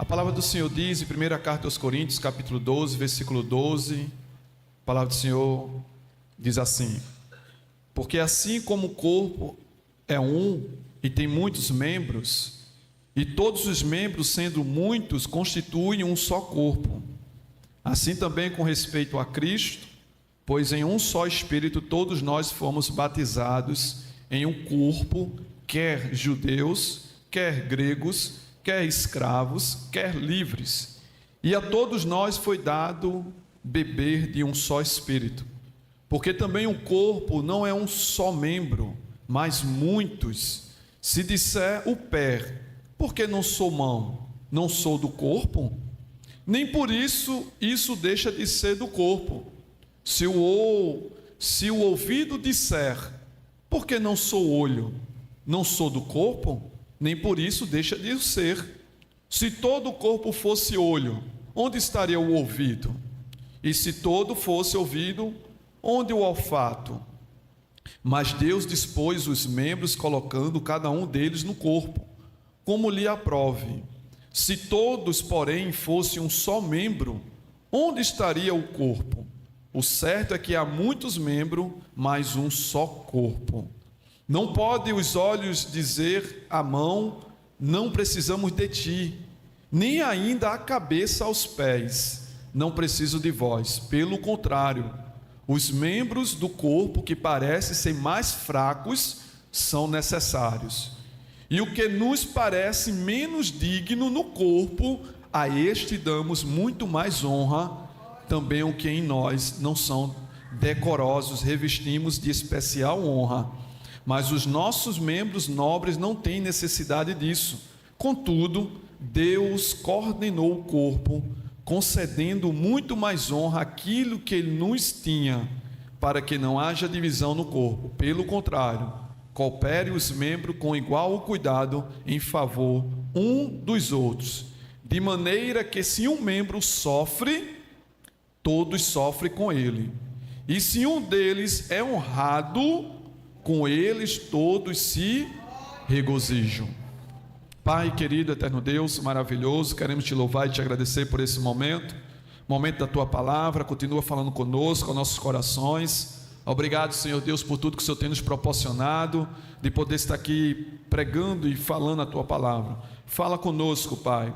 A palavra do Senhor diz em 1ª carta aos Coríntios, capítulo 12, versículo 12, a palavra do Senhor diz assim: porque assim como o corpo é um e tem muitos membros, e todos os membros, sendo muitos, constituem um só corpo, assim também com respeito a Cristo, pois em um só Espírito todos nós fomos batizados em um corpo, quer judeus, quer gregos, quer escravos, quer livres, e a todos nós foi dado beber de um só Espírito, porque também o corpo não é um só membro, mas muitos. Se disser o pé, por que não sou mão? Não sou do corpo? Nem por isso deixa de ser do corpo. Se o ouvido disser, por que não sou olho? Não sou do corpo? Nem por isso deixa de ser. Se todo o corpo fosse olho, onde estaria o ouvido? E se todo fosse ouvido, onde o olfato? Mas Deus dispôs os membros, colocando cada um deles no corpo, como lhe aprove. Se todos, porém, fossem um só membro, onde estaria o corpo? O certo é que há muitos membros, mas um só corpo. Não pode os olhos dizer à mão, não precisamos de ti, nem ainda a cabeça aos pés, não preciso de vós. Pelo contrário, os membros do corpo que parecem ser mais fracos são necessários. E o que nos parece menos digno no corpo, a este damos muito mais honra. Também o que em nós não são decorosos, revestimos de especial honra. Mas os nossos membros nobres não têm necessidade disso. Contudo, Deus coordenou o corpo, concedendo muito mais honra àquilo que Ele nos tinha, para que não haja divisão no corpo. Pelo contrário, coopere os membros com igual cuidado em favor um dos outros, de maneira que se um membro sofre, todos sofrem com ele. E se um deles é honrado, com eles todos se regozijam. Pai querido, eterno Deus, maravilhoso, queremos te louvar e te agradecer por esse momento da tua palavra. Continua falando conosco, com nossos corações. Obrigado, Senhor Deus, por tudo que o Senhor tem nos proporcionado, de poder estar aqui pregando e falando a tua palavra. Fala conosco, Pai,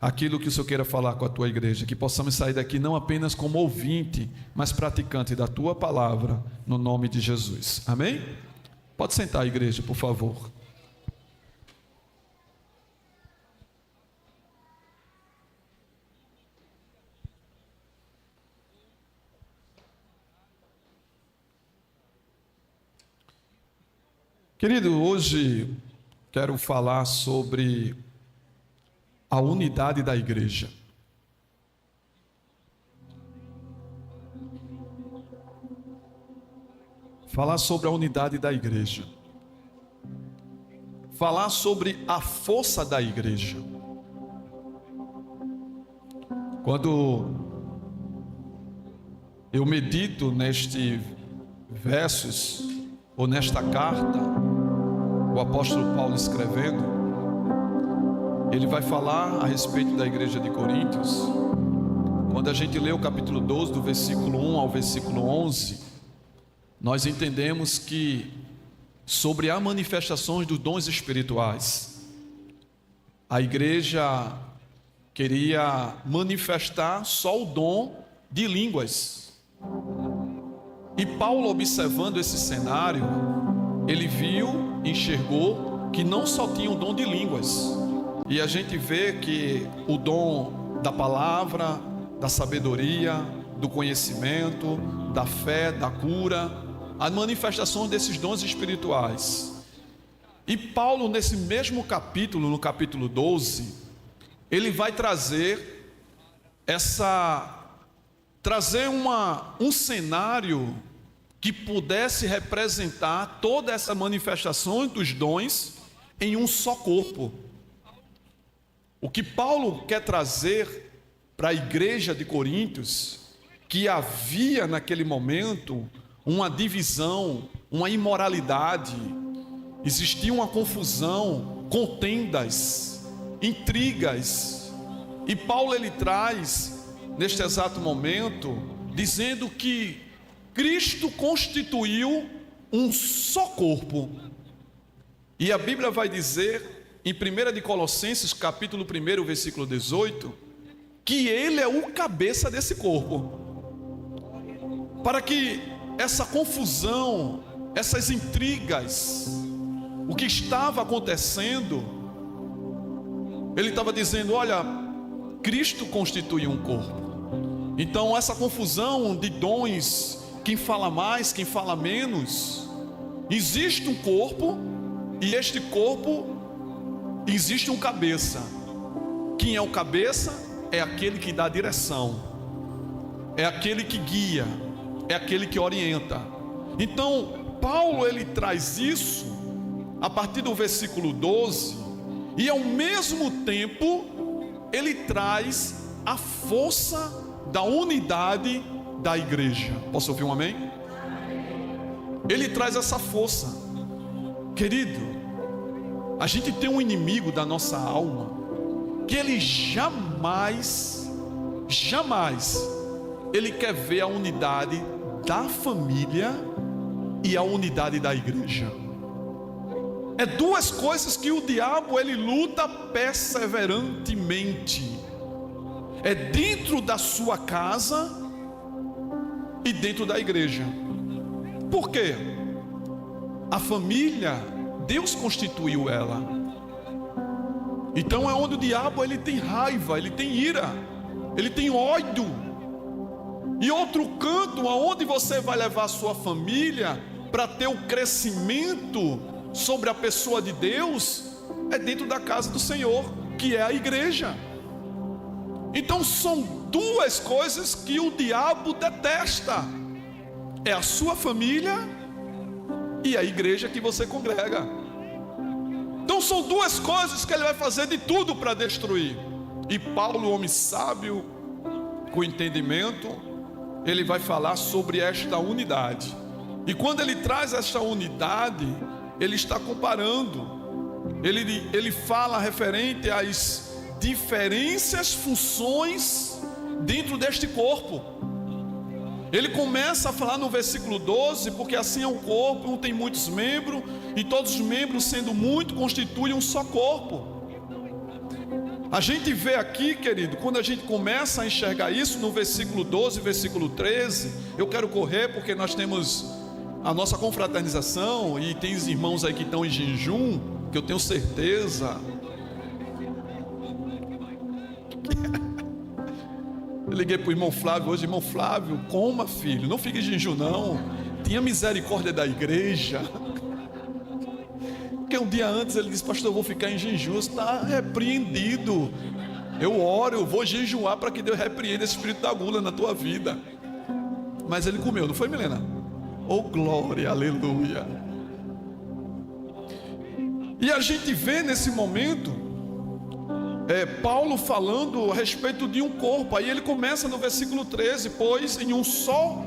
aquilo que o Senhor queira falar com a tua igreja, que possamos sair daqui não apenas como ouvinte, mas praticante da tua palavra, no nome de Jesus. Amém? Pode sentar, igreja, por favor. Querido, hoje quero falar sobre a unidade da igreja. Falar sobre a unidade da igreja. Falar sobre a força da igreja. Quando eu medito nestes versos, ou nesta carta, o apóstolo Paulo escrevendo, ele vai falar a respeito da igreja de Coríntios. Quando a gente lê o capítulo 12, do versículo 1 ao versículo 11, nós entendemos que sobre as manifestações dos dons espirituais, a igreja queria manifestar só o dom de línguas. E Paulo, observando esse cenário, ele viu, enxergou que não só tinha o dom de línguas. E a gente vê que o dom da palavra, da sabedoria, do conhecimento, da fé, da cura, as manifestações desses dons espirituais. E Paulo, nesse mesmo capítulo, no capítulo 12, ele vai trazer um cenário que pudesse representar toda essa manifestação dos dons em um só corpo. O que Paulo quer trazer para a igreja de Coríntios, que havia naquele momento uma divisão, uma imoralidade, existia uma confusão, contendas, intrigas, E Paulo ele traz neste exato momento, dizendo que Cristo constituiu um só corpo. E a Bíblia vai dizer em 1 de Colossenses, capítulo 1, versículo 18, que Ele é o cabeça desse corpo. Para que essa confusão, essas intrigas, o que estava acontecendo, ele estava dizendo: olha, Cristo constitui um corpo. Então essa confusão de dons, quem fala mais, quem fala menos, existe um corpo, e este corpo existe um cabeça. Quem é o cabeça? É aquele que dá direção, é aquele que guia, é aquele que orienta. Então Paulo ele traz isso a partir do versículo 12, e ao mesmo tempo ele traz a força da unidade da igreja. Posso ouvir um amém? Ele traz essa força. Querido, a gente tem um inimigo da nossa alma, que ele jamais ele quer ver a unidade da família e a unidade da igreja. É duas coisas que o diabo ele luta perseverantemente. É dentro da sua casa e dentro da igreja. Por quê? A família, Deus constituiu ela. Então é onde o diabo ele tem raiva, ele tem ira, ele tem ódio. E outro canto, aonde você vai levar a sua família para ter o crescimento sobre a pessoa de Deus, é dentro da casa do Senhor, que é a igreja. Então são duas coisas que o diabo detesta: é a sua família e a igreja que você congrega. Então são duas coisas que ele vai fazer de tudo para destruir. E Paulo, homem sábio, com entendimento, ele vai falar sobre esta unidade. E quando ele traz esta unidade, ele está comparando, ele fala referente às diferentes funções dentro deste corpo. Ele começa a falar no versículo 12, porque assim é o corpo, um tem muitos membros, e todos os membros sendo muito constituem um só corpo. A gente vê aqui, querido, quando a gente começa a enxergar isso no versículo 12, versículo 13, eu quero correr porque nós temos a nossa confraternização e tem os irmãos aí que estão em jejum, que eu tenho certeza. Eu liguei para o irmão Flávio hoje: irmão Flávio, coma, filho, não fique em jejum não, tenha misericórdia da igreja. Porque um dia antes ele disse: pastor, eu vou ficar em jejum. Está repreendido. Eu oro, eu vou jejuar para que Deus repreenda esse espírito da gula na tua vida. Mas ele comeu, não foi, Milena? Oh glória, aleluia. E a gente vê nesse momento Paulo falando a respeito de um corpo. Aí ele começa no versículo 13: pois em um só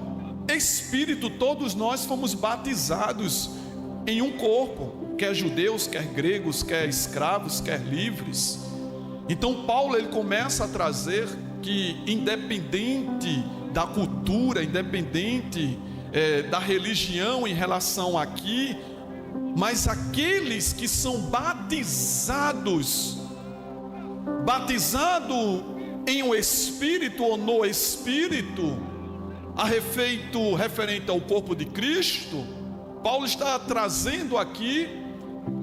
Espírito todos nós fomos batizados em um corpo, quer judeus, quer gregos, quer escravos, quer livres. Então Paulo ele começa a trazer que independente da cultura, independente da religião em relação aqui, mas aqueles que são batizados em um Espírito ou no Espírito, referente ao corpo de Cristo, Paulo está trazendo aqui.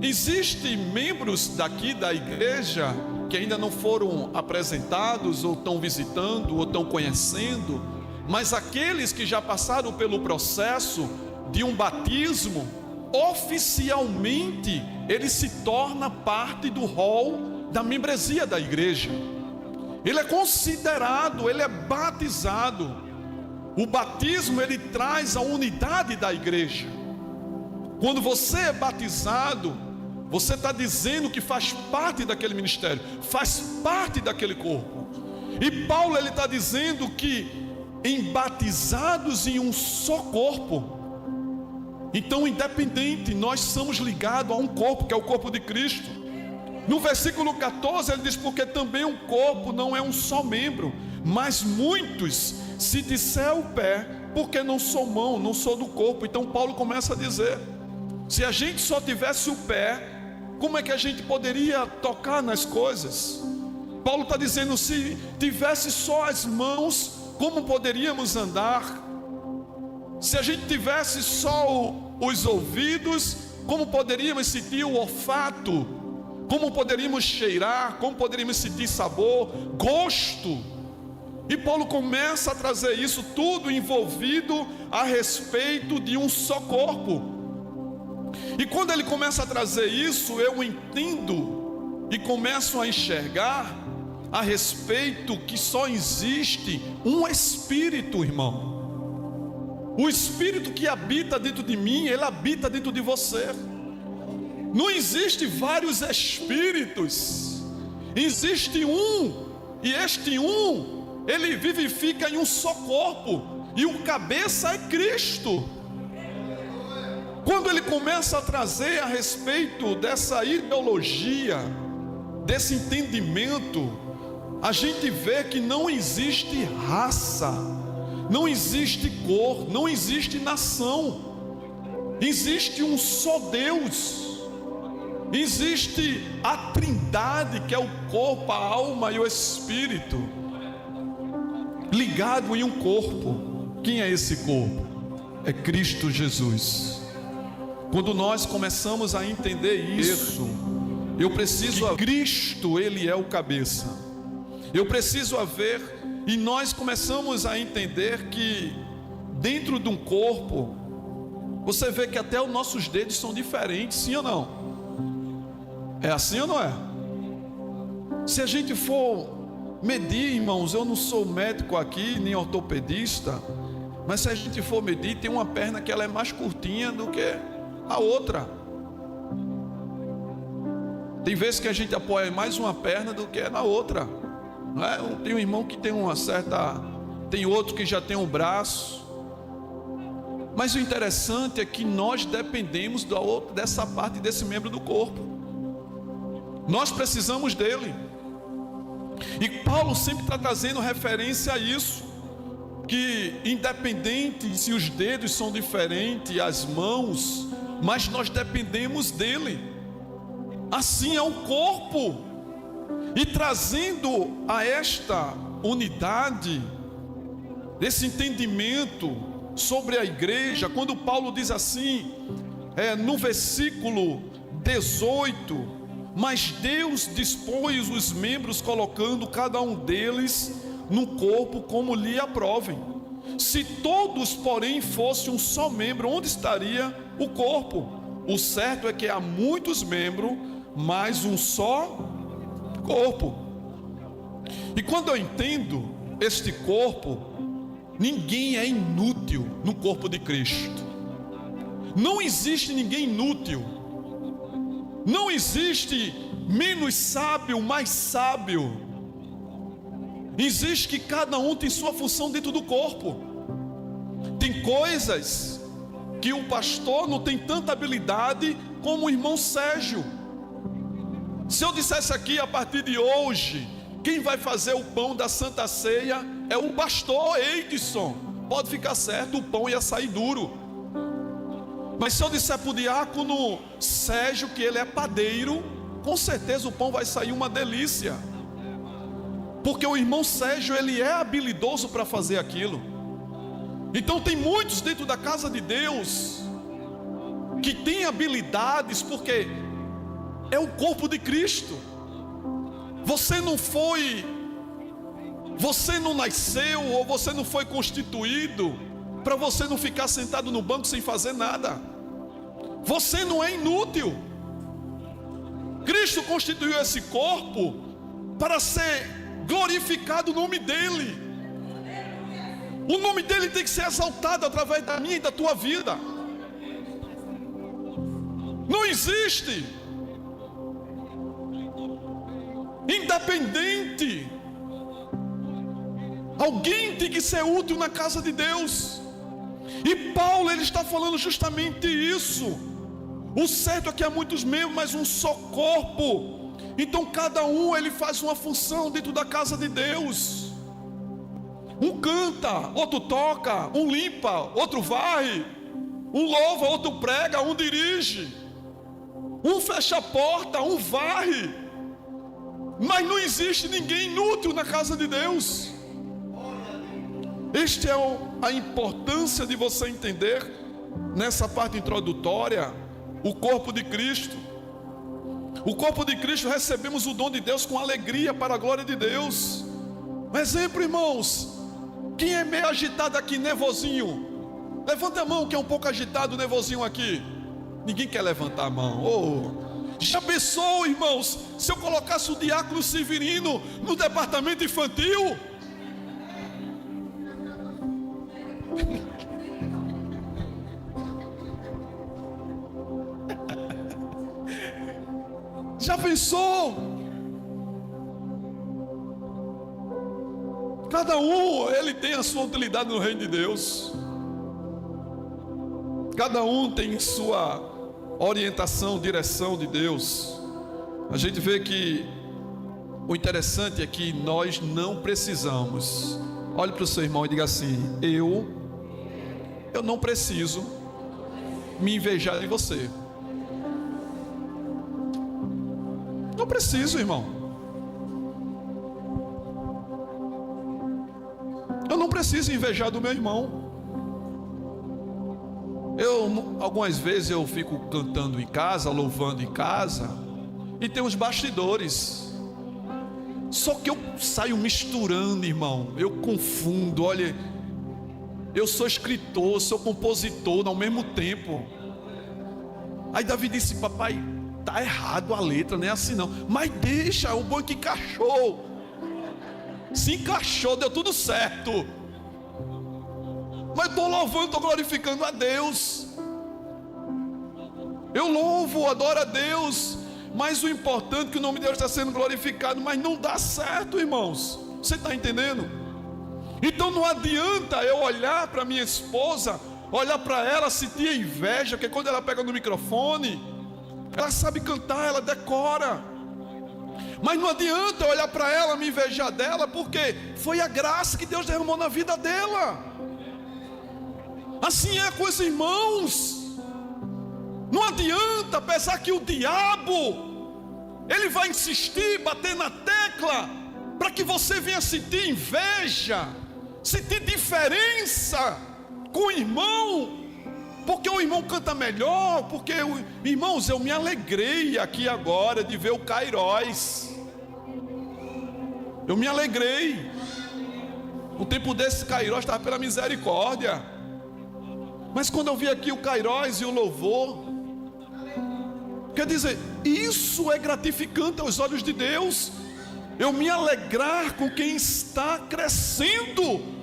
Existem membros daqui da igreja que ainda não foram apresentados, ou estão visitando, ou estão conhecendo, mas aqueles que já passaram pelo processo de um batismo, oficialmente ele se torna parte do rol da membresia da igreja. Ele é considerado, ele é batizado. O batismo ele traz a unidade da igreja. Quando você é batizado, você está dizendo que faz parte daquele ministério, faz parte daquele corpo. E Paulo ele está dizendo que batizados em um só corpo. Então, independente, nós somos ligados a um corpo, que é o corpo de Cristo. No versículo 14 ele diz: porque também um corpo não é um só membro, mas muitos. Se disser o pé, porque não sou mão, não sou do corpo. Então Paulo começa a dizer: se a gente só tivesse o pé, como é que a gente poderia tocar nas coisas? Paulo está dizendo: se tivesse só as mãos, como poderíamos andar? Se a gente tivesse só os ouvidos, como poderíamos sentir o olfato? Como poderíamos cheirar? Como poderíamos sentir sabor, gosto? E Paulo começa a trazer isso tudo envolvido a respeito de um só corpo. E quando ele começa a trazer isso, eu entendo e começo a enxergar a respeito que só existe um Espírito, irmão. O Espírito que habita dentro de mim, ele habita dentro de você. Não existe vários espíritos, existe um, e este um, ele vivifica em um só corpo, e o cabeça é Cristo. Quando ele começa a trazer a respeito dessa ideologia, desse entendimento, a gente vê que não existe raça, não existe cor, não existe nação, existe um só Deus. Existe a Trindade, que é o corpo, a alma e o Espírito, ligado em um corpo. Quem é esse corpo? É Cristo Jesus. Quando nós começamos a entender isso, eu preciso ver Cristo, ele é o cabeça. Eu preciso ver, e nós começamos a entender que dentro de um corpo, você vê que até os nossos dedos são diferentes, sim ou não? É assim ou não é? Se a gente for medir, irmãos, eu não sou médico aqui, nem ortopedista, mas se a gente for medir, tem uma perna que ela é mais curtinha do que a outra. Tem vezes que a gente apoia mais uma perna do que na outra, não é? Tem um irmão que tem uma certa, tem outro que já tem um braço. Mas o interessante é que nós dependemos dessa parte desse membro do corpo. Nós precisamos dele. E Paulo sempre está trazendo referência a isso, que independente se os dedos são diferentes, as mãos, mas nós dependemos dele. Assim é o corpo. E trazendo a esta unidade, esse entendimento sobre a igreja, quando Paulo diz assim, no versículo 18: mas Deus dispôs os membros, colocando cada um deles no corpo como lhe aprovem. Se todos, porém, fossem um só membro, onde estaria o corpo? O certo é que há muitos membros, mas um só corpo. E quando eu entendo este corpo, ninguém é inútil no corpo de Cristo. Não existe ninguém inútil. Não existe menos sábio, mais sábio. Existe que cada um tem sua função dentro do corpo. Tem coisas que o pastor não tem tanta habilidade como o irmão Sérgio. Se eu dissesse aqui, a partir de hoje, quem vai fazer o pão da Santa Ceia é o pastor Edson, pode ficar certo, o pão ia sair duro. Mas se eu disser para o diácono Sérgio que ele é padeiro, com certeza o pão vai sair uma delícia, porque o irmão Sérgio, ele é habilidoso para fazer aquilo. Então tem muitos dentro da casa de Deus que têm habilidades, porque é o corpo de Cristo. Você não nasceu, ou você não foi constituído para você não ficar sentado no banco sem fazer nada. Você não é inútil. Cristo constituiu esse corpo para ser glorificado o nome dele. O nome dele tem que ser exaltado através da minha e da tua vida. Não existe independente. Alguém tem que ser útil na casa de Deus. E Paulo, ele está falando justamente isso. O certo é que há muitos membros, mas um só corpo. Então cada um ele faz uma função dentro da casa de Deus. Um canta, outro toca, um limpa, outro varre, um louva, outro prega, um dirige, um fecha a porta, um varre. Mas não existe ninguém inútil na casa de Deus. Esta é a importância de você entender, nessa parte introdutória, o corpo de Cristo. O corpo de Cristo, recebemos o dom de Deus com alegria para a glória de Deus. Um exemplo, irmãos, quem é meio agitado aqui, nervosinho? Levanta a mão, quem é um pouco agitado, nervosinho aqui. Ninguém quer levantar a mão. Já pensou, irmãos, se eu colocasse o diácono Severino no departamento infantil? Já pensou? Cada um, ele tem a sua utilidade no reino de Deus. Cada um tem sua orientação, direção de Deus. A gente vê que o interessante é que nós não precisamos. Olhe para o seu irmão e diga assim: eu não preciso me invejar de você. Não preciso, irmão. Eu não preciso invejar do meu irmão. Algumas vezes eu fico cantando em casa, louvando em casa, e tem os bastidores. Só que eu saio misturando, irmão. Eu confundo. Olha, eu sou escritor, sou compositor ao mesmo tempo. Aí Davi disse: papai, tá errado a letra, não é assim não. Mas deixa, o bom é que encaixou. Se encaixou, deu tudo certo. Mas estou louvando, estou glorificando a Deus. Eu louvo, adoro a Deus. Mas o importante é que o nome de Deus está sendo glorificado. Mas não dá certo, irmãos. Você está entendendo? Então não adianta eu olhar para minha esposa, olhar para ela, sentir inveja, porque quando ela pega no microfone, ela sabe cantar, ela decora. Mas não adianta eu olhar para ela, me invejar dela, porque foi a graça que Deus derramou na vida dela. Assim é com os irmãos. Não adianta, apesar que o diabo, ele vai insistir, bater na tecla, para que você venha sentir inveja, sentir diferença com o irmão, porque o irmão canta melhor, porque, irmãos, eu me alegrei aqui agora de ver o Kairos. Eu me alegrei. O tempo desse Kairos estava pela misericórdia. Mas quando eu vi aqui o Kairos e o louvor, quer dizer, isso é gratificante aos olhos de Deus. Eu me alegrar com quem está crescendo.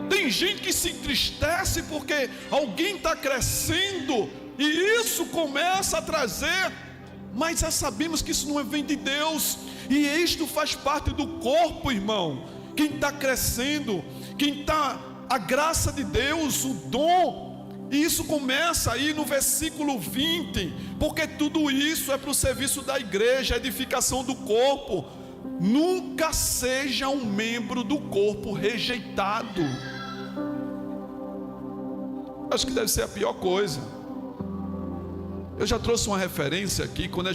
Tem gente que se entristece porque alguém está crescendo, e isso começa a trazer, mas já sabemos que isso não vem de Deus. E isto faz parte do corpo, irmão. Quem está crescendo, quem está, a graça de Deus, o dom. E isso começa aí no versículo 20, porque tudo isso é para o serviço da igreja, a edificação do corpo. Nunca seja um membro do corpo rejeitado. Acho que deve ser a pior coisa. Eu já trouxe uma referência aqui, quando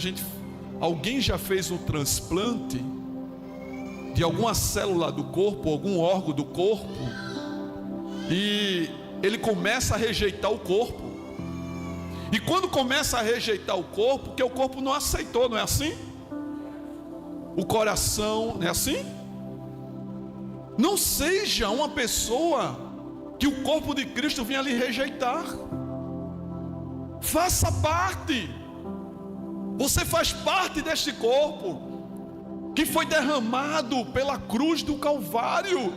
alguém já fez um transplante de alguma célula do corpo, algum órgão do corpo, e ele começa a rejeitar o corpo. E quando começa a rejeitar o corpo, porque o corpo não aceitou, não é assim? O coração, não é assim? Não seja uma pessoa que o corpo de Cristo venha lhe rejeitar. Faça parte. Você faz parte deste corpo que foi derramado pela cruz do Calvário.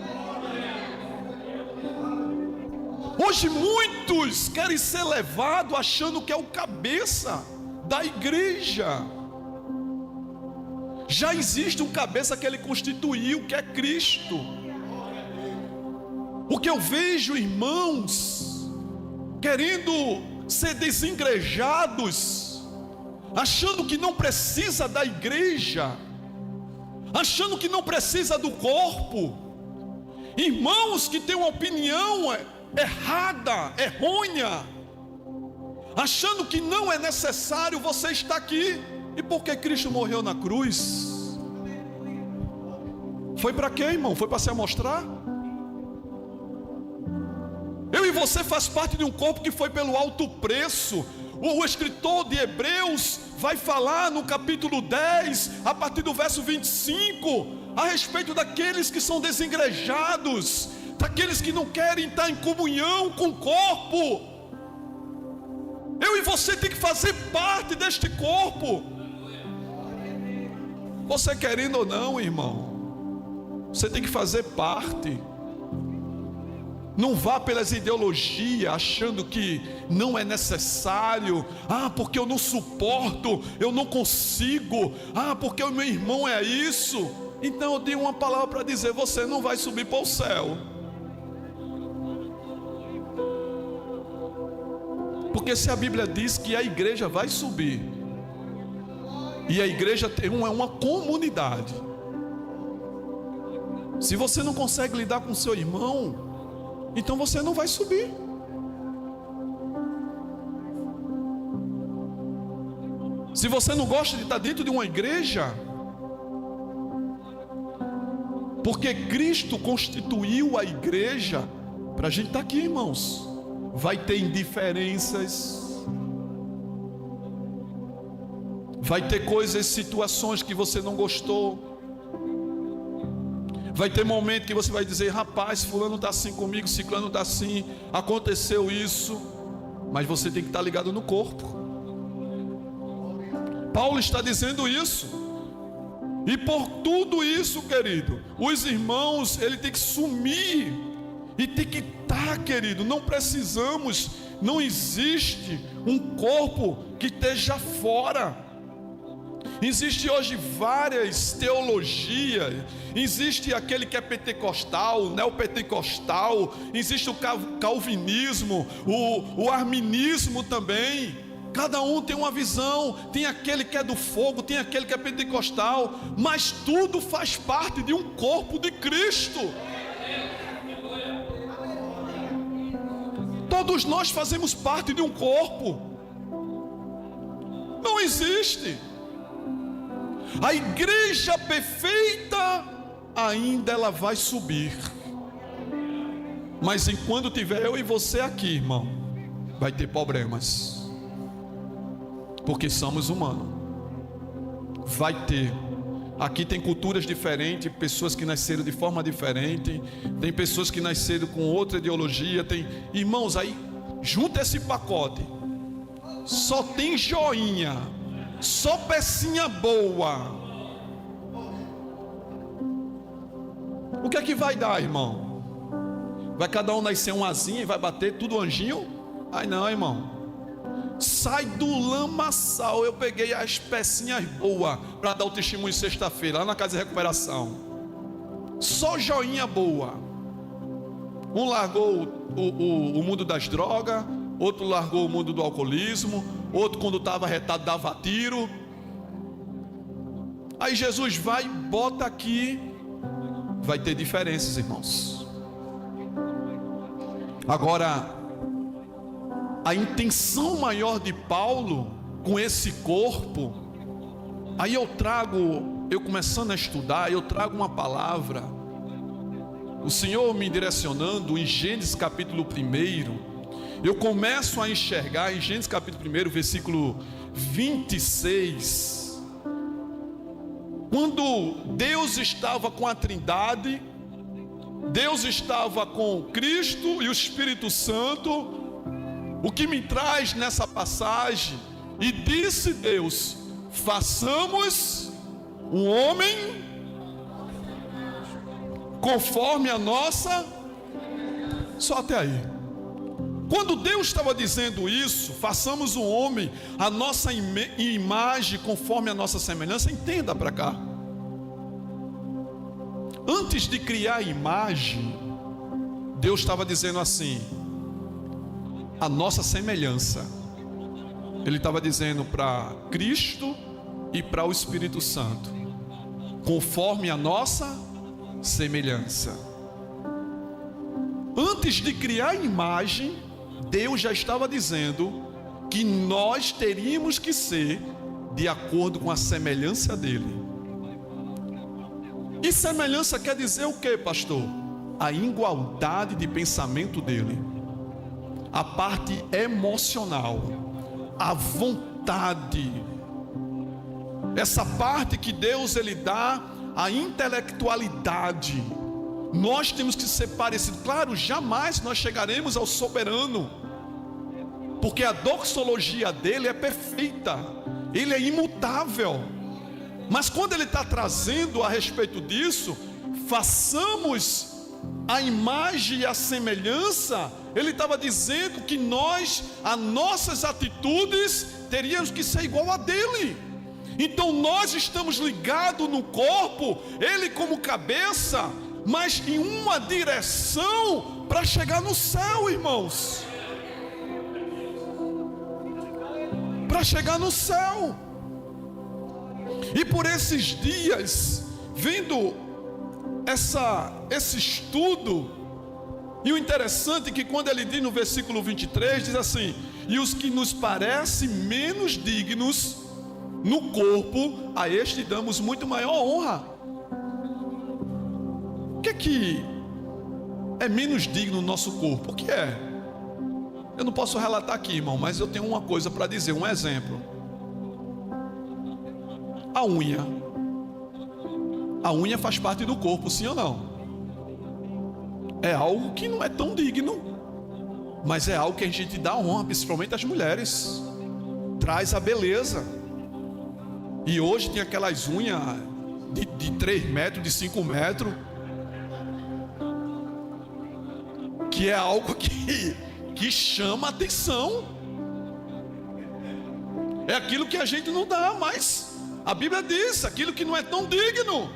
Hoje muitos querem ser levados achando que é o cabeça da igreja. Já existe um cabeça que ele constituiu, que é Cristo. O que eu vejo, irmãos, querendo ser desengrejados, achando que não precisa da igreja, achando que não precisa do corpo. Irmãos que têm uma opinião errada, errônea, achando que não é necessário você estar aqui. E por que Cristo morreu na cruz? Foi para quê, irmão? Foi para se amostrar? Eu e você faz parte de um corpo que foi pelo alto preço. O escritor de Hebreus vai falar no capítulo 10, a partir do verso 25, a respeito daqueles que são desigrejados, daqueles que não querem estar em comunhão com o corpo. Eu e você tem que fazer parte deste corpo. Você querendo ou não, irmão, você tem que fazer parte. Não vá pelas ideologias achando que não é necessário. Porque eu não suporto, eu não consigo. Porque o meu irmão é isso. Então eu tenho uma palavra para dizer: você não vai subir para o céu. Porque se a Bíblia diz que a igreja vai subir, e a igreja é uma comunidade. Se você não consegue lidar com seu irmão, então você não vai subir. Se você não gosta de estar dentro de uma igreja, porque Cristo constituiu a igreja para a gente estar aqui, irmãos. Vai ter indiferenças, vai ter coisas, situações que você não gostou. Vai ter momento que você vai dizer: rapaz, fulano está assim comigo, ciclano está assim, aconteceu isso. Mas você tem que estar ligado no corpo. Paulo está dizendo isso. E por tudo isso, querido, os irmãos, ele tem que sumir. E tem que estar, querido. Não precisamos, não existe um corpo que esteja fora. Existe hoje várias teologias. Existe aquele que é pentecostal, neopentecostal. Existe o calvinismo, o arminismo também. Cada um tem uma visão. Tem aquele que é do fogo, tem aquele que é pentecostal. Mas tudo faz parte de um corpo de Cristo. Todos nós fazemos parte de um corpo. Não existe a igreja perfeita, ainda ela vai subir. Mas enquanto tiver eu e você aqui, irmão, vai ter problemas. Porque somos humanos. Vai ter. Aqui tem culturas diferentes, pessoas que nasceram de forma diferente, tem pessoas que nasceram com outra ideologia, tem irmãos aí, junta esse pacote. Só tem joinha, só pecinha boa. O que é que vai dar, irmão? Vai cada um nascer um asinha e vai bater tudo anjinho? Ai não, irmão. Sai do lamaçal. Eu peguei as pecinhas boas para dar o testemunho sexta-feira lá na casa de recuperação. Só joinha boa. Um largou o mundo das drogas, outro largou o mundo do alcoolismo, outro quando estava retado dava tiro. Aí Jesus vai e bota aqui. Vai ter diferenças, irmãos. Agora, a intenção maior de Paulo com esse corpo, aí eu começando a estudar, eu trago uma palavra, o Senhor me direcionando em Gênesis capítulo 1, eu começo a enxergar em Gênesis capítulo 1, versículo 26, quando Deus estava com a Trindade, Deus estava com Cristo e o Espírito Santo. O que me traz nessa passagem: e disse Deus, façamos um homem conforme a nossa. Só até aí. Quando Deus estava dizendo isso, façamos um homem a nossa imagem conforme a nossa semelhança, entenda para cá. Antes de criar a imagem, Deus estava dizendo assim: a nossa semelhança. Ele estava dizendo para Cristo e para o Espírito Santo, conforme a nossa semelhança. Antes de criar a imagem, Deus já estava dizendo que nós teríamos que ser de acordo com a semelhança dele. E semelhança quer dizer o que, pastor? A igualdade de pensamento dele, a parte emocional, a vontade, essa parte que Deus ele dá a intelectualidade. Nós temos que ser parecidos. Claro, jamais nós chegaremos ao soberano, porque a doxologia dele é perfeita, ele é imutável. Mas quando ele está trazendo a respeito disso, façamos a imagem e a semelhança, ele estava dizendo que nós, as nossas atitudes, teríamos que ser igual a dele. Então nós estamos ligados no corpo, ele como cabeça, mas em uma direção para chegar no céu, irmãos. Para chegar no céu. E por esses dias, vendo esse estudo, e o interessante é que quando ele diz no versículo 23, diz assim: e os que nos parecem menos dignos no corpo, a este damos muito maior honra. O que é menos digno no nosso corpo? O que é? Eu não posso relatar aqui, irmão, mas eu tenho uma coisa para dizer, um exemplo. A unha. A unha faz parte do corpo, sim ou não? É algo que não é tão digno, mas é algo que a gente dá honra, principalmente às mulheres. Traz a beleza. E hoje tem aquelas unhas de 3 metros, de 5 metros, que é algo que chama a atenção. É aquilo que a gente não dá, mas a Bíblia diz, aquilo que não é tão digno,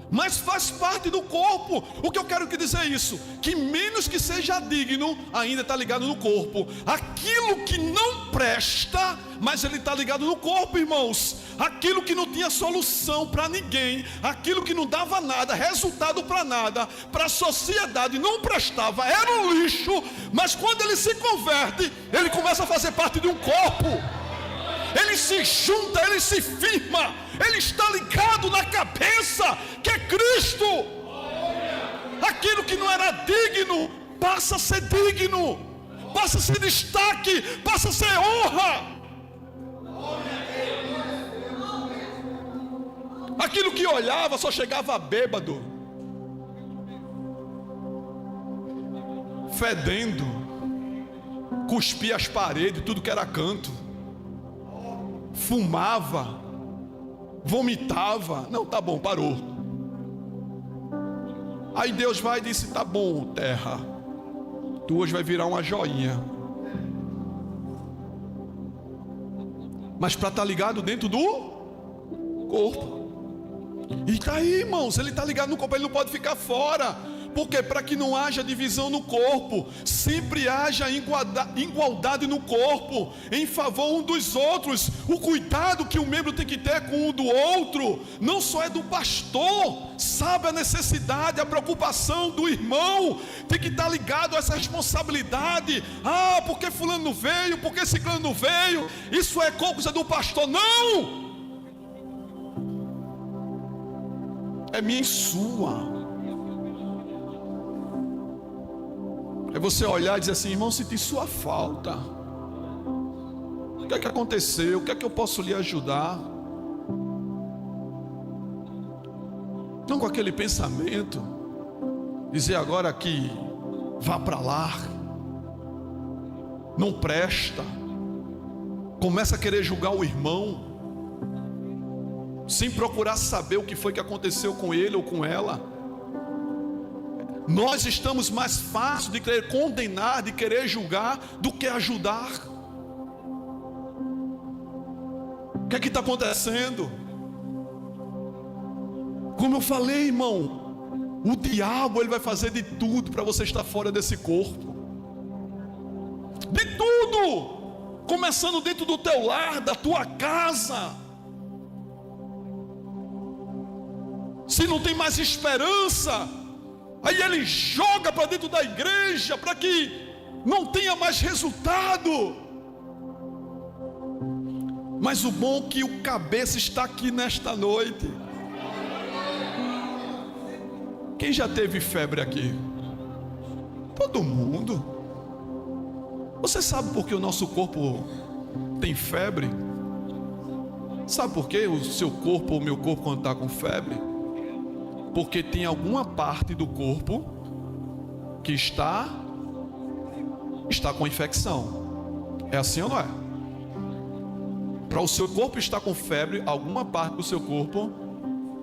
mas faz parte do corpo. O que eu quero dizer é isso, que menos que seja digno, ainda está ligado no corpo. Aquilo que não presta, mas ele está ligado no corpo, irmãos. Aquilo que não tinha solução para ninguém, aquilo que não dava nada, resultado para nada, para a sociedade não prestava, era um lixo. Mas quando ele se converte, ele começa a fazer parte de um corpo. Ele se junta, ele se firma, ele está ligado na cabeça, que é Cristo. Aquilo que não era digno, passa a ser digno, passa a ser destaque, passa a ser honra. Aquilo que olhava só chegava bêbado, fedendo, cuspia as paredes, tudo que era canto, fumava, vomitava. Não, tá bom, parou. Aí Deus vai e disse: tá bom, terra, tu hoje vai virar uma joinha. Mas para estar ligado dentro do corpo. E está aí, irmãos, ele está ligado no corpo, ele não pode ficar fora. Porque para que não haja divisão no corpo, sempre haja igualdade no corpo, em favor um dos outros. O cuidado que o membro tem que ter com um do outro, não só é do pastor, sabe a necessidade, a preocupação do irmão, tem que estar ligado a essa responsabilidade. Ah, porque fulano não veio, porque ciclano não veio, isso é coisa do pastor. Não! É minha e sua. É você olhar e dizer assim: irmão, senti sua falta. O que é que aconteceu? O que é que eu posso lhe ajudar? Não com aquele pensamento, dizer agora que vá para lá, não presta, começa a querer julgar o irmão, sem procurar saber o que foi que aconteceu com ele ou com ela. Nós estamos mais fácil de querer condenar, de querer julgar, do que ajudar. O que é que está acontecendo? Como eu falei, irmão, o diabo ele vai fazer de tudo para você estar fora desse corpo. De tudo. começando dentro do teu lar, da tua casa. Se não tem mais esperança, aí ele joga para dentro da igreja, para que não tenha mais resultado. Mas o bom é que o cabeça está aqui nesta noite. Quem já teve febre aqui? Todo mundo. Você sabe por que o nosso corpo tem febre? Sabe por que o seu corpo, o meu corpo, quando está com febre? Porque tem alguma parte do corpo que está com infecção. É assim ou não é? Para o seu corpo estar com febre, alguma parte do seu corpo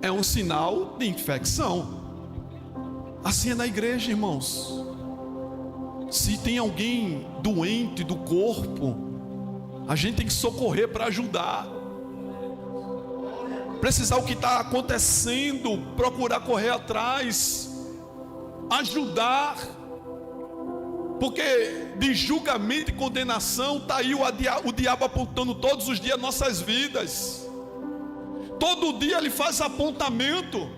é um sinal de infecção. Assim é na igreja, irmãos. Se tem alguém doente do corpo, a gente tem que socorrer para ajudar. Precisar o que está acontecendo, procurar correr atrás, ajudar. Porque de julgamento e condenação está aí o diabo apontando todos os dias nossas vidas. Todo dia ele faz apontamento.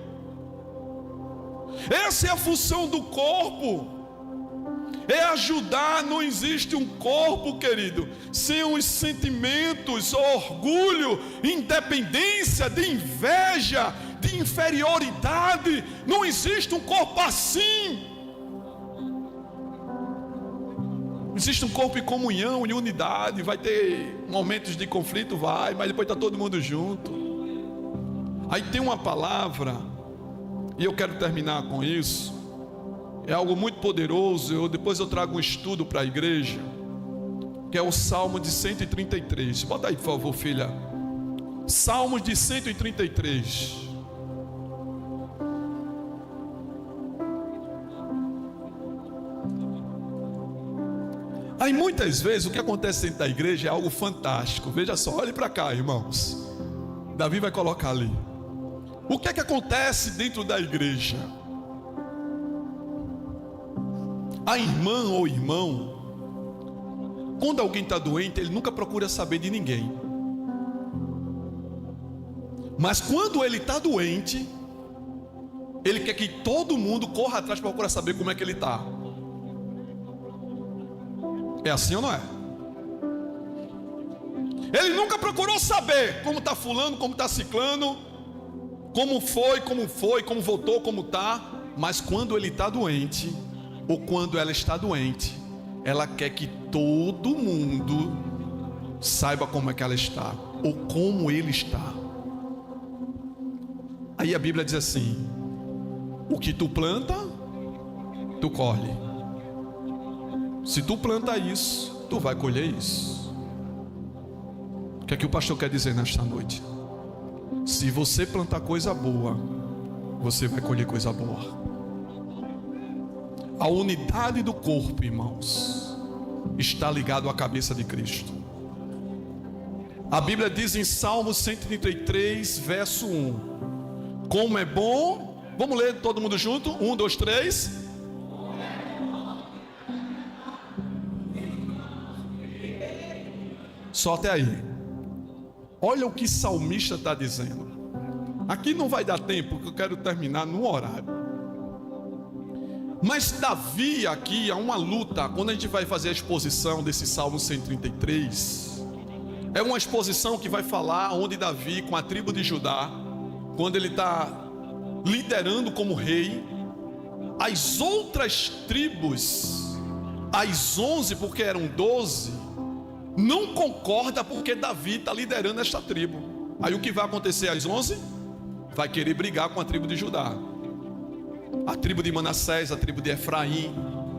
Essa é a função do corpo, é ajudar. Não existe um corpo, querido, sem os sentimentos, orgulho, independência, de inveja, de inferioridade. Não existe um corpo assim. Existe um corpo em comunhão, em unidade. Vai ter momentos de conflito, mas depois está todo mundo junto. Aí tem uma palavra, e eu quero terminar com isso. É algo muito poderoso. Depois eu trago um estudo para a igreja, que é o Salmo de 133. Bota aí, por favor, filha. Salmos de 133. Aí muitas vezes o que acontece dentro da igreja é algo fantástico. Veja só, olhe para cá, irmãos. Davi vai colocar ali. O que é que acontece dentro da igreja? A irmã ou irmão, quando alguém está doente, ele nunca procura saber de ninguém. Mas quando ele está doente, ele quer que todo mundo corra atrás para procurar saber como é que ele está. É assim ou não é? Ele nunca procurou saber como está fulano, como está ciclano, como foi, como voltou, como está. Mas quando ele está doente, ou quando ela está doente, ela quer que todo mundo saiba como é que ela está, ou como ele está. Aí a Bíblia diz assim: o que tu planta, tu colhe. Se tu planta isso, tu vai colher isso. O que é que o pastor quer dizer nesta noite? Se você plantar coisa boa, você vai colher coisa boa. A unidade do corpo, irmãos, está ligado à cabeça de Cristo. A Bíblia diz em Salmo 133, verso 1: como é bom. Vamos ler todo mundo junto? 1, 2, 3. Só até aí. Olha o que o salmista está dizendo. Aqui não vai dar tempo, porque eu quero terminar no horário. Mas Davi, aqui há uma luta. Quando a gente vai fazer a exposição desse Salmo 133, é uma exposição que vai falar onde Davi, com a tribo de Judá, quando ele está liderando como rei, as outras tribos, as 11, porque eram 12, não concorda porque Davi está liderando esta tribo. Aí o que vai acontecer às 11? Vai querer brigar com a tribo de Judá, a tribo de Manassés, a tribo de Efraim.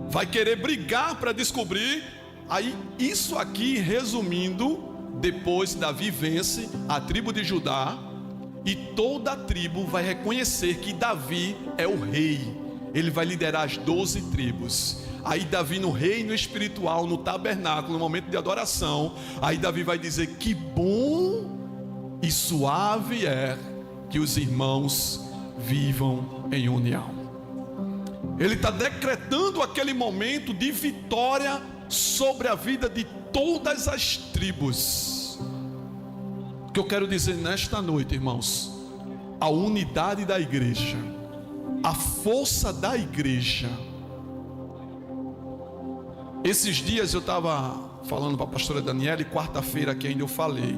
Vai querer brigar para descobrir. Aí isso aqui, resumindo, depois Davi vence a tribo de Judá, e toda a tribo vai reconhecer que Davi é o rei. Ele vai liderar as 12 tribos. Aí Davi, no reino espiritual, no tabernáculo, no momento de adoração, aí Davi vai dizer: que bom e suave é que os irmãos vivam em união. Ele está decretando aquele momento de vitória sobre a vida de todas as tribos. O que eu quero dizer nesta noite, irmãos, a unidade da igreja, a força da igreja. Esses dias eu estava falando para a pastora Daniela, e quarta-feira aqui ainda eu falei.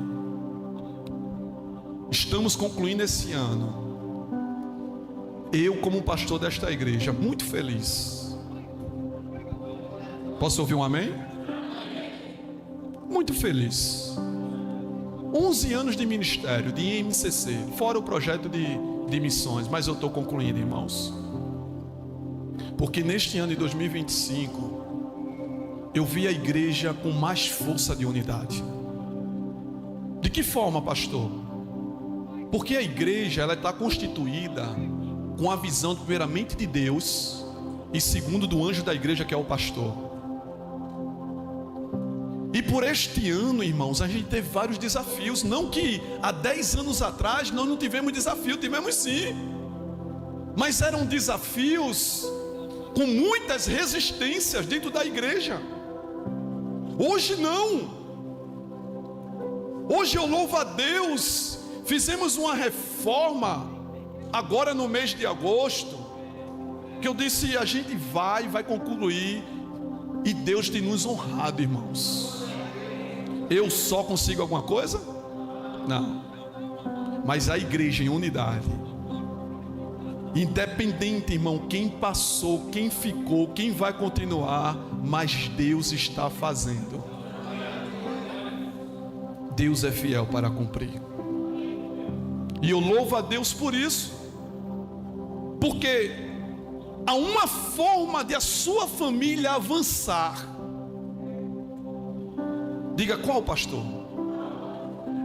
Estamos concluindo esse ano. Eu, como pastor desta igreja, muito feliz. Posso ouvir um amém? Muito feliz. 11 anos de ministério, de IMCC, fora o projeto de missões, mas eu estou concluindo, irmãos. Porque neste ano de 2025, eu vi a igreja com mais força de unidade. De que forma, pastor? Porque a igreja, ela está constituída com a visão primeiramente de Deus e segundo do anjo da igreja, que é o pastor. E por este ano, irmãos, a gente teve vários desafios. Não que há 10 anos atrás nós não tivemos desafio, tivemos sim, mas eram desafios com muitas resistências dentro da igreja. Hoje não. Hoje eu louvo a Deus. Fizemos uma reforma agora no mês de agosto, que eu disse, a gente vai concluir, e Deus tem nos honrado, irmãos. Eu só consigo alguma coisa? Não. Mas a igreja em unidade, independente, irmão, quem passou, quem ficou, quem vai continuar, mas Deus está fazendo. Deus é fiel para cumprir. E eu louvo a Deus por isso. Porque há uma forma de a sua família avançar. Diga qual, pastor?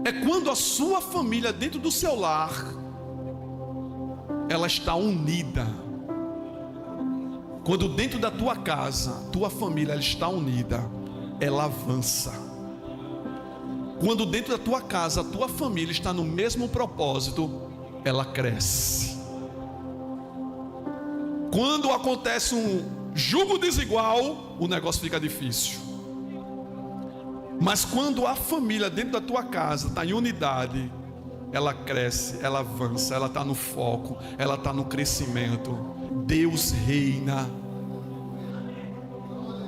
É quando a sua família dentro do seu lar, ela está unida. Quando dentro da tua casa, tua família ela está unida, ela avança. Quando dentro da tua casa, a tua família está no mesmo propósito, ela cresce. Quando acontece um jugo desigual, o negócio fica difícil. Mas quando a família dentro da tua casa está em unidade, ela cresce, ela avança, ela está no foco, ela está no crescimento. Deus reina.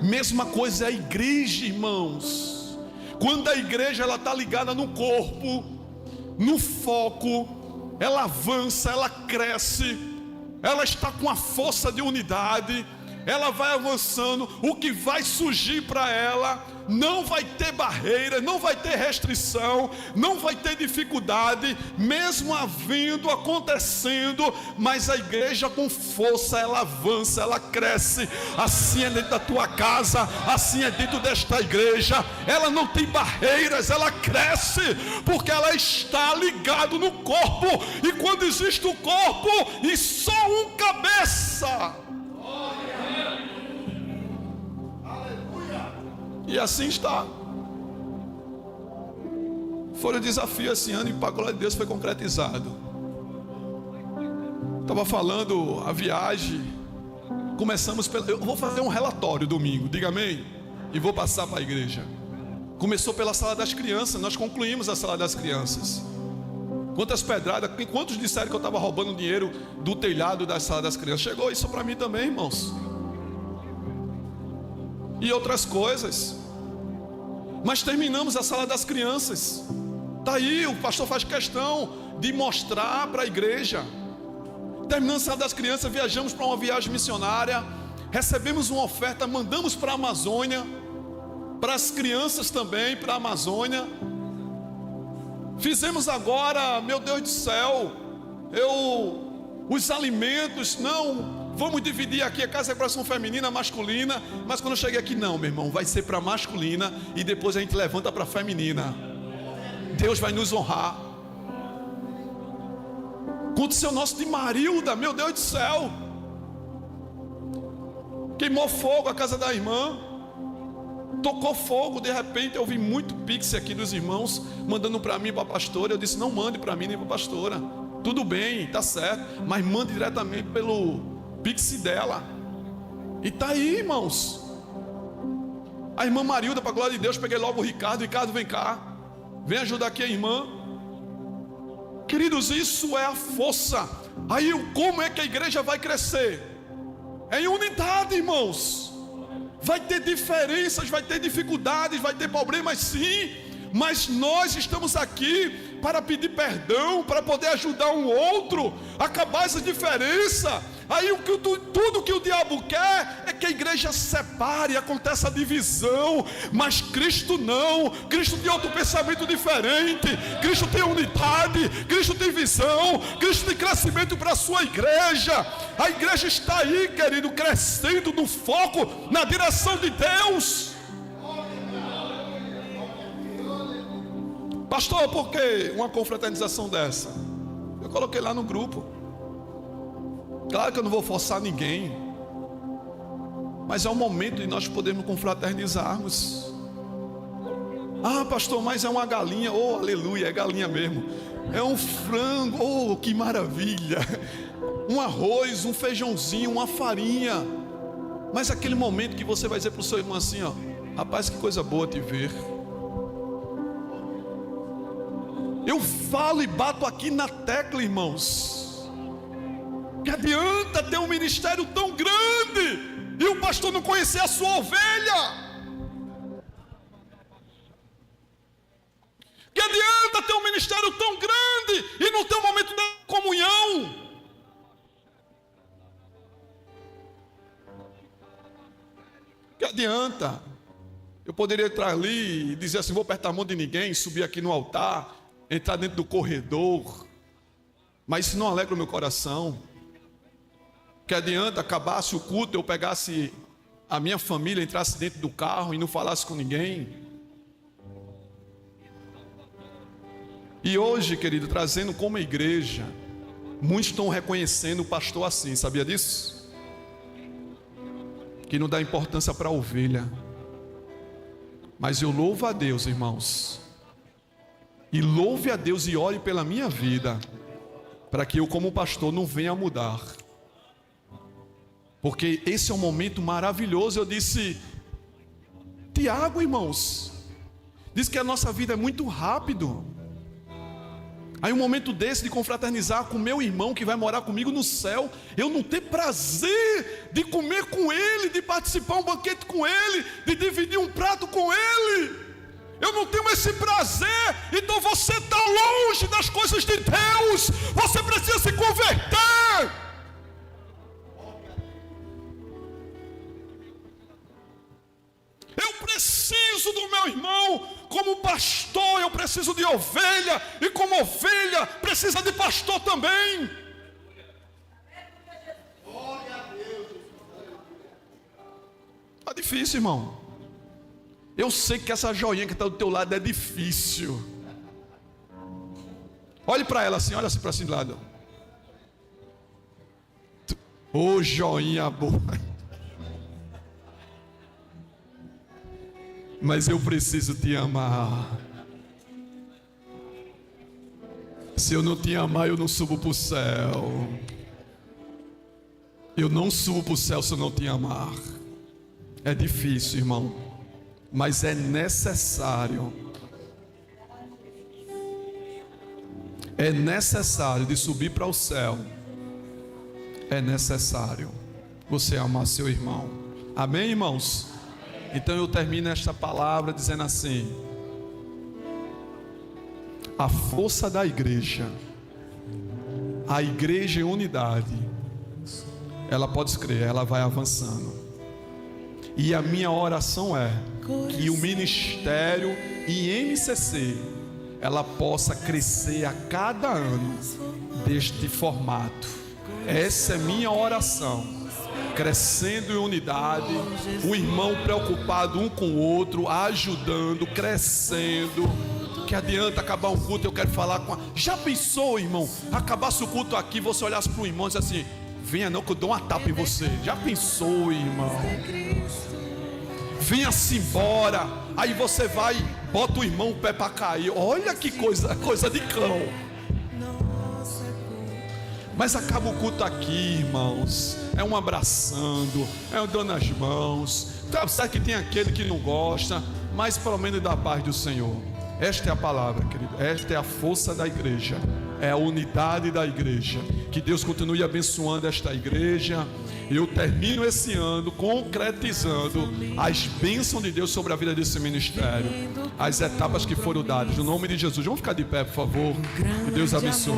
Mesma coisa é a igreja, irmãos. Quando a igreja ela está ligada no corpo, no foco, ela avança, ela cresce, ela está com a força de unidade, ela vai avançando. O que vai surgir para ela não vai ter barreira, não vai ter restrição, não vai ter dificuldade, mesmo havendo, acontecendo, mas a igreja com força, ela avança, ela cresce. Assim é dentro da tua casa, assim é dentro desta igreja. Ela não tem barreiras, ela cresce, porque ela está ligada no corpo, e quando existe o corpo e só um cabeça, e assim está. Foi o desafio esse ano, e para a glória de Deus foi concretizado. Estava falando a viagem. Começamos pela... Eu vou fazer um relatório domingo, diga amém, e vou passar para a igreja. Começou pela sala das crianças. Nós concluímos a sala das crianças. Quantas pedradas, quantos disseram que eu estava roubando dinheiro do telhado da sala das crianças? Chegou isso para mim também, irmãos. E outras coisas. Mas terminamos a sala das crianças. Está aí, o pastor faz questão de mostrar para a igreja. Terminamos a sala das crianças, viajamos para uma viagem missionária, recebemos uma oferta, mandamos para a Amazônia, para as crianças também, para a Amazônia. Fizemos agora, meu Deus do céu, os alimentos, não, vamos dividir aqui a casa de recuperação feminina, masculina. Mas quando eu cheguei aqui, não, meu irmão, vai ser para masculina e depois a gente levanta para feminina. Deus vai nos honrar. Aconteceu o nosso de Marilda, meu Deus do céu, queimou fogo a casa da irmã, tocou fogo. De repente eu vi muito pix aqui dos irmãos mandando para mim e para a pastora. Eu disse, não mande para mim nem para a pastora, tudo bem, está certo, mas mande diretamente pelo pix dela. E está aí, irmãos. A irmã Marilda, para a glória de Deus, peguei logo o Ricardo. Ricardo, vem cá, vem ajudar aqui a irmã. Queridos, isso é a força. Aí como é que a igreja vai crescer? É em unidade, irmãos. Vai ter diferenças, vai ter dificuldades, vai ter problemas, sim, mas nós estamos aqui para pedir perdão, para poder ajudar um outro, acabar essa diferença. Aí tudo que o diabo quer é que a igreja separe, aconteça a divisão, mas Cristo não. Cristo tem outro pensamento diferente. Cristo tem unidade, Cristo tem visão, Cristo tem crescimento para a sua igreja. A igreja está aí, querido, crescendo no foco, na direção de Deus. Pastor, por que uma confraternização dessa? Eu coloquei lá no grupo. Claro que eu não vou forçar ninguém, mas é o momento de nós podermos confraternizarmos. Ah, pastor, mas é uma galinha. Oh, aleluia, é galinha mesmo. É um frango, oh, que maravilha. Um arroz, um feijãozinho, uma farinha. Mas aquele momento que você vai dizer para o seu irmão assim, ó: rapaz, que coisa boa te ver. Eu falo e bato aqui na tecla, irmãos. Que adianta ter um ministério tão grande e o pastor não conhecer a sua ovelha? Que adianta ter um ministério tão grande e não ter um momento de comunhão? Que adianta? Eu poderia entrar ali e dizer assim: vou apertar a mão de ninguém, subir aqui no altar, entrar dentro do corredor, mas isso não alegra o meu coração. Que adianta acabasse o culto, eu pegasse a minha família, entrasse dentro do carro e não falasse com ninguém? E hoje, querido, trazendo como igreja, muitos estão reconhecendo o pastor assim, sabia disso? Que não dá importância para a ovelha. Mas eu louvo a Deus, irmãos, e louve a Deus e ore pela minha vida, para que eu como pastor não venha a mudar. Porque esse é um momento maravilhoso. Eu disse: Tiago, irmãos, diz que a nossa vida é muito rápido. Aí um momento desse de confraternizar com meu irmão que vai morar comigo no céu, eu não ter prazer de comer com ele, de participar um banquete com ele, de dividir um prato com ele. Eu não tenho esse prazer. Então você está longe das coisas de Deus. Você precisa se converter. Eu preciso do meu irmão como pastor, eu preciso de ovelha, e como ovelha precisa de pastor também. Está difícil, irmão. Eu sei que essa joinha que está do teu lado é difícil. Olhe para ela assim, olha assim para esse lado. Ô, joinha boa. Mas eu preciso te amar. Se eu não te amar, eu não subo para o céu. Eu não subo para o céu se eu não te amar. É difícil, irmão, mas é necessário. É necessário de subir para o céu. É necessário você amar seu irmão. Amém, irmãos? Então eu termino esta palavra dizendo assim: a força da igreja, a igreja em unidade, ela pode escrever, ela vai avançando. E a minha oração é que o ministério e MCC ela possa crescer a cada ano deste formato. Essa é minha oração. Crescendo em unidade, o irmão preocupado um com o outro, ajudando, crescendo. Que adianta acabar um culto, eu quero falar com a... Já pensou, irmão, acabasse o culto aqui, você olhasse para o irmão e disse assim: venha não que eu dou uma tapa em você. Já pensou, irmão? Venha-se embora. Aí você vai, bota o irmão o pé para cair. Olha que coisa de cão. Mas acaba o culto aqui, irmãos. É um abraçando, é um dando as mãos. Sabe que tem aquele que não gosta, mas pelo menos dá a paz do Senhor. Esta é a palavra, querido. Esta é a força da igreja. É a unidade da igreja. Que Deus continue abençoando esta igreja. Eu termino esse ano concretizando as bênçãos de Deus sobre a vida desse ministério. As etapas que foram dadas. No nome de Jesus. Vamos ficar de pé, por favor. Que Deus abençoe.